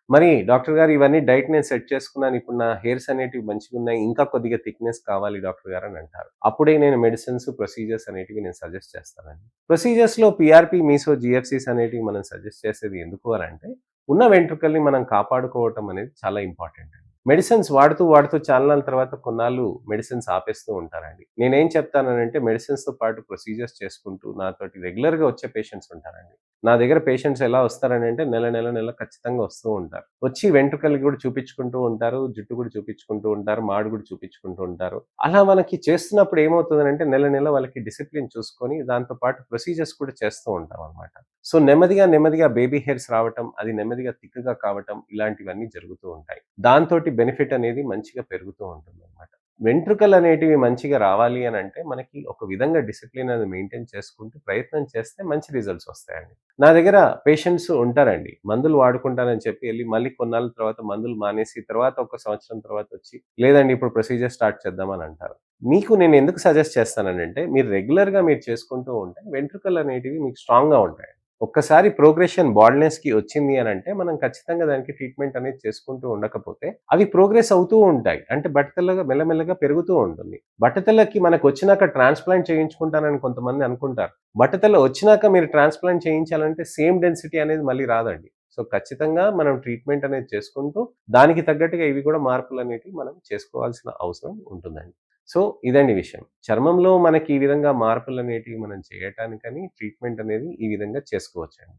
మరి డాక్టర్ గారు ఇవన్నీ డైట్ నేను సెట్ చేసుకున్నాను. ఇప్పుడు నా హెయిర్స్ అనేటివి మంచిగున్నాయి. ఇంకా కొద్దిగా థిక్‌నెస్ కావాలి డాక్టర్ గారు అని అంటారు. అప్పుడే నేను మెడిసిన్స్, ప్రొసీజర్స్ అనేటివి నేను సజెస్ట్ చేస్తానండి. ప్రొసీజర్స్‌లో పీఆర్‌పీ, మీసో, జీఎఫ్‌సీస్ అనేటివి మనం సజెస్ట్ చేసేది ఎందుకు అనంటే, ఉన్న వెంట్రుకల్ని మనం కాపాడుకోవటం అనేది చాలా ఇంపార్టెంట్ అండి. మెడిసిన్స్ వాడుతూ, వాడుతూ చాలానాళ్ళ తర్వాత కొన్నాళ్ళు మెడిసిన్స్ ఆపేస్తూ ఉంటారండి. నేనేం చెప్తాననంటే మెడిసిన్స్‌తో పాటు ప్రొసీజర్స్ చేసుకుంటూ నాతోటి రెగ్యులర్‌గా వచ్చే పేషెంట్స్ ఉంటారండి. నా దగ్గర పేషెంట్స్ ఎలా వస్తారనంటే నెల ఖచ్చితంగా వస్తూ ఉంటారు. వచ్చి వెంట్రుకలు గూడా చూపించుకుంటూ ఉంటారు. జుట్టు కూడా చూపించుకుంటూ ఉంటారు. మాడు కూడా చూపించుకుంటూ ఉంటారు. అలా మనకి చేస్తున్నప్పుడు ఏమవుతుందనంటే నెల వాళ్ళకి డిసిప్లిన్ చూసుకొని దాంతో పాటు ప్రొసీజర్స్ కూడా చేస్తూ ఉంటామనమాట. సో నెమ్మదిగా బేబీ హెయిర్స్ రావటం, అది నెమ్మదిగా థిక్‌గా కావటం ఇలాంటివన్నీ జరుగుతూ ఉంటాయి. దాంతోటి బెనిఫిట్ అనేది మంచిగా పెరుగుతూ ఉంటుందనమాట. వెంట్రుకలనేటివి మంచిగా రావాలి అనంటే మనకి ఒక విధంగా డిసిప్లిన్ అనేది మెయింటైన్ చేసుకుంటూ ప్రయత్నం చేస్తే మంచి రిజల్ట్స్ వస్తాయండి. నా దగ్గర పేషెంట్స్ ఉంటారండి. మందులు వాడుకుంటానని చెప్పి ఎళ్లి మళ్ళీ కొన్నాళ్ళ తర్వాత మందులు మానేసి తర్వాత ఒక సంవత్సరం తర్వాత వచ్చి, లేదండి ఇప్పుడు ప్రొసీజర్ స్టార్ట్ చేద్దాం అని అంటారు. మీకు నేను ఎందుకు సజెస్ట్ చేస్తాననంటే మీరు రెగ్యులర్‌గా మీరు చేసుకుంటూ ఉంటే వెంట్రుకలనేటివి మీకు స్ట్రాంగ్‌గా ఉంటాయి. ఒక్కసారి ప్రోగ్రెషన్ బాల్డ్‌నెస్‌కి వచ్చింది అనంటే మనం ఖచ్చితంగా దానికి ట్రీట్మెంట్ అనేది చేసుకుంటూ ఉండకపోతే అవి ప్రోగ్రెస్ అవుతూ ఉంటాయి. అంటే బట్టతలగా మెల్లమెల్లగా పెరుగుతూ ఉంటుంది. బట్టతలకి మనకొచ్చినాక ట్రాన్స్‌ప్లాంట్ చేయించుకుంటానని కొంతమంది అనుకుంటారు. బట్టతల వచ్చినాక మీరు ట్రాన్స్‌ప్లాంట్ చేయించాలంటే సేమ్ డెన్సిటీ అనేది మళ్ళీ రాదండి. సో, ఖచ్చితంగా మనం ట్రీట్మెంట్ అనేది చేసుకుంటూ దానికి తగ్గట్టుగా ఇవి కూడా మార్పులనేటివి మనం చేసుకోవాల్సిన అవసరం ఉంటుందండి. సో, ఇదండి విషయం. చర్మంలో మనకి ఈ విధంగా మార్పులనేటివి మనం చేయటానికని ట్రీట్మెంట్ అనేది ఈ విధంగా చేసుకోవచ్చండి.